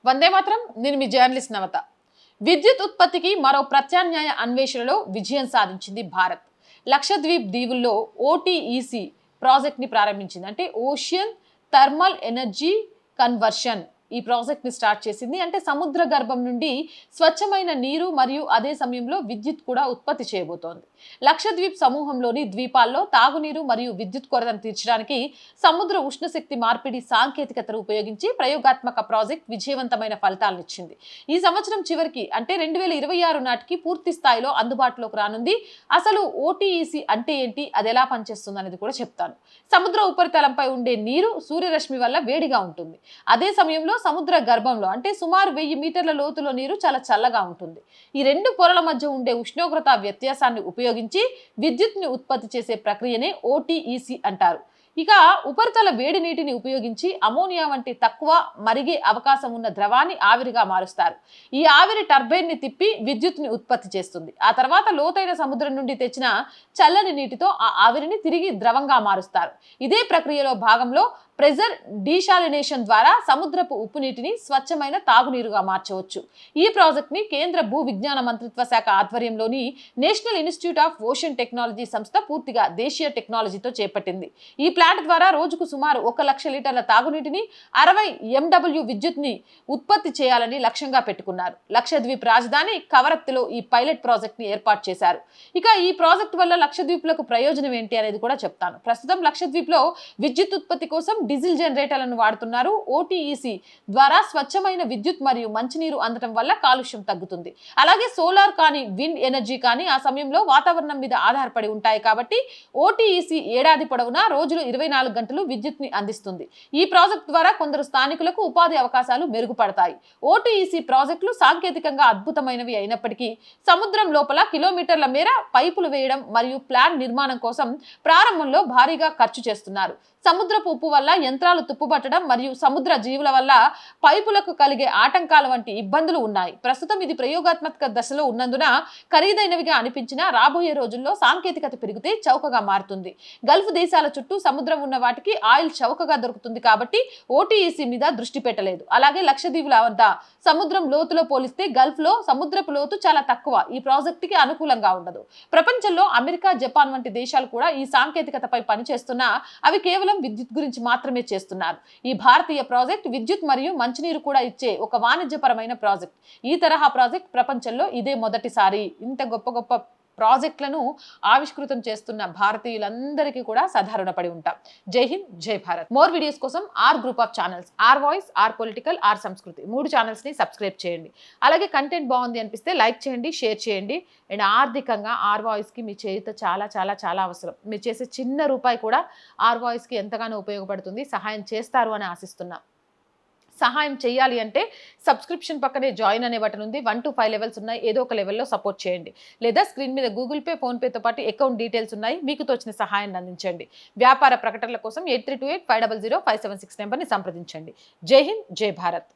వందే మాత్రం. నేను మీ జర్నలిస్ట్ నవత. విద్యుత్ ఉత్పత్తికి మరో ప్రత్యామ్నాయ అన్వేషణలో విజయం సాధించింది భారత్. లక్షద్వీప్ దీవుల్లో ఓటీఈసీ ప్రాజెక్ట్ ని ప్రారంభించింది. అంటే ఓషియన్ థర్మల్ ఎనర్జీ కన్వర్షన్ ఈ ప్రాజెక్ట్ ని స్టార్ట్ చేసింది. అంటే సముద్ర గర్భం నుండి స్వచ్ఛమైన నీరు మరియు అదే సమయంలో విద్యుత్ కూడా ఉత్పత్తి చేయబోతోంది. లక్షద్వీప్ సమూహంలోని ద్వీపాల్లో తాగునీరు మరియు విద్యుత్ కొరతను తీర్చడానికి సముద్ర ఉష్ణశక్తి మార్పిడి సాంకేతికతను ఉపయోగించి ప్రయోగాత్మక ప్రాజెక్ట్ విజయవంతమైన ఫలితాలనిచ్చింది. ఈ సంవత్సరం చివరికి అంటే 2026 నాటికి పూర్తి స్థాయిలో అందుబాటులోకి రానుంది. అసలు ఓటీఈసీ అంటే ఏంటి, అది ఎలా పనిచేస్తుంది అనేది కూడా చెప్తాను. సముద్ర ఉపరితలంపై ఉండే నీరు సూర్యరశ్మి వల్ల వేడిగా ఉంటుంది. అదే సమయంలో సముద్ర గర్భంలో అంటే సుమారు 1000 మీటర్ల లోతులో నీరు చాలా చల్లగా ఉంటుంది. ఈ రెండు పొరల మధ్య ఉండే ఉష్ణోగ్రత వ్యత్యాసాన్ని ఉపయోగించి విద్యుత్ని ఉత్పత్తి చేసే ప్రక్రియనే ఓటీఈసీ అంటారు. ఇక ఉపరితల వేడి నీటిని ఉపయోగించి అమోనియా వంటి తక్కువ మరిగే అవకాశం ఉన్న ద్రవాన్ని ఆవిరిగా మారుస్తారు. ఈ ఆవిరి టర్బైన్ ని తిప్పి విద్యుత్ని ఉత్పత్తి చేస్తుంది. ఆ తర్వాత లోతైన సముద్రం నుండి తెచ్చిన చల్లని నీటితో ఆ ఆవిరిని తిరిగి ద్రవంగా మారుస్తారు. ఇదే ప్రక్రియలో భాగంలో ప్రెజర్ డీశాలినేషన్ ద్వారా సముద్రపు ఉప్పు నీటిని స్వచ్ఛమైన తాగునీరుగా మార్చవచ్చు. ఈ ప్రాజెక్ట్ ని కేంద్ర భూ విజ్ఞాన మంత్రిత్వ శాఖ ఆధ్వర్యంలోని national institute of ocean technology సంస్థ పూర్తిగా దేశీయ టెక్నాలజీతో చేపట్టింది. ఈ ప్లాంట్ ద్వారా రోజుకు సుమారు 1 లక్ష లీటర్ల తాగునీటిని 60 MW విద్యుత్ ని ఉత్పత్తి చేయాలని లక్ష్యంగా పెట్టుకున్నారు. లక్షద్వీప్ రాజధాని కవరత్తిలో ఈ పైలట్ ప్రాజెక్ట్ ని ఏర్పాటు చేశారు. ఇక ఈ ప్రాజెక్ట్ వల్ల లక్షద్వీప్లకు ప్రయోజనం ఏంటి అనేది కూడా చెప్తాను. ప్రస్తుతం లక్షద్వీప్ లో విద్యుత్ ఉత్పత్తి కోసం డీజిల్ జనరేటర్లను వాడుతున్నారు. ఓటీఈసీ ద్వారా స్వచ్ఛమైన విద్యుత్ మరియు మంచినీరు అందడం వల్ల కాలుష్యం తగ్గుతుంది. అలాగే సోలార్ కానీ విండ్ ఎనర్జీ కానీ ఆ సమయంలో వాతావరణం మీద ఆధారపడి ఉంటాయి. కాబట్టి ఓటీఈసీ ఏడాది పొడవునా రోజులు 24 గంటలు విద్యుత్ ని అందిస్తుంది. ఈ ప్రాజెక్ట్ ద్వారా కొందరు స్థానికులకు ఉపాధి అవకాశాలు మెరుగుపడతాయి. ఓటీఈసీ ప్రాజెక్టులు సాంకేతికంగా అద్భుతమైనవి అయినప్పటికీ సముద్రం లోపల కిలోమీటర్ల మేర పైపులు వేయడం మరియు ప్లాంట్ నిర్మాణం కోసం ప్రారంభంలో భారీగా ఖర్చు చేస్తున్నారు. సముద్రపు ఉప్పు వల్ల యంత్రాలు తుప్పుపట్టడం మరియు సముద్ర జీవుల వల్ల పైపులకు కలిగే ఆటంకాలు వంటి ఇబ్బందులు ఉన్నాయి. ప్రస్తుతం ఇది ప్రయోగాత్మక దశలో ఉన్నందున ఖరీదైనవిగా అనిపించినా రాబోయే రోజుల్లో సాంకేతికత పెరిగితే చౌకగా మారుతుంది. గల్ఫ్ దేశాల చుట్టూ సముద్రం ఉన్న వాటికి ఆయిల్ చౌకగా దొరుకుతుంది కాబట్టి ఓటీఈసీ మీద దృష్టి పెట్టలేదు. అలాగే లక్షద్వీపుల వద్ద సముద్రం లోతులో పోలిస్తే గల్ఫ్ లో సముద్రపు లోతు చాలా తక్కువ. ఈ ప్రాజెక్ట్ కి అనుకూలంగా ఉండదు. ప్రపంచంలో అమెరికా, జపాన్ వంటి దేశాలు కూడా ఈ సాంకేతికతపై పనిచేస్తున్నా అవి కేవలం విద్యుత్ గురించి మాత్రమే చేస్తున్నారు. ఈ భారతీయ ప్రాజెక్ట్ విద్యుత్ మరియు మంచినీరు కూడా ఇచ్చే ఒక వాణిజ్యపరమైన ప్రాజెక్ట్. ఈ తరహా ప్రాజెక్ట్ ప్రపంచంలో ఇదే మొదటిసారి. ఇంత గొప్ప గొప్ప ప్రాజెక్టులను ఆవిష్కృతం చేస్తున్న భారతీయులందరికీ కూడా సాధారణపడి ఉంటాం. జై హింద్, జై భారత్. మోర్ వీడియోస్ కోసం R group of channels, R voice, R political, R Sanskriti 3 channels ని సబ్స్క్రైబ్ చేయండి. అలాగే కంటెంట్ బాగుంది అనిపిస్తే లైక్ చేయండి, షేర్ చేయండి. అండ్ ఆర్థికంగా ఆర్ వాయిస్ కి మీ చేయుత చాలా చాలా చాలా అవసరం. మీరు చేసే చిన్న రూపాయి కూడా ఆర్ వాయిస్ కి ఎంతగానో ఉపయోగపడుతుంది. సహాయం చేస్తారు అని ఆశిస్తున్నాం. సహాయం చేయాలి అంటే సబ్స్క్రిప్షన్ పక్కనే జాయిన్ అనే బటన్ ఉంది. 1 to 5 లెవెల్స్ ఉన్నాయి. ఏదో ఒక లెవెల్లో సపోర్ట్ చేయండి. లేదా స్క్రీన్ మీద గూగుల్ పే, ఫోన్ పేతో పాటు అకౌంట్ డీటెయిల్స్ ఉన్నాయి. మీకు తోచిన సహాయాన్ని అందించండి. వ్యాపార ప్రకటనల కోసం 8328500576 నెంబర్ని సంప్రదించండి. జై హింద్, జై భారత్.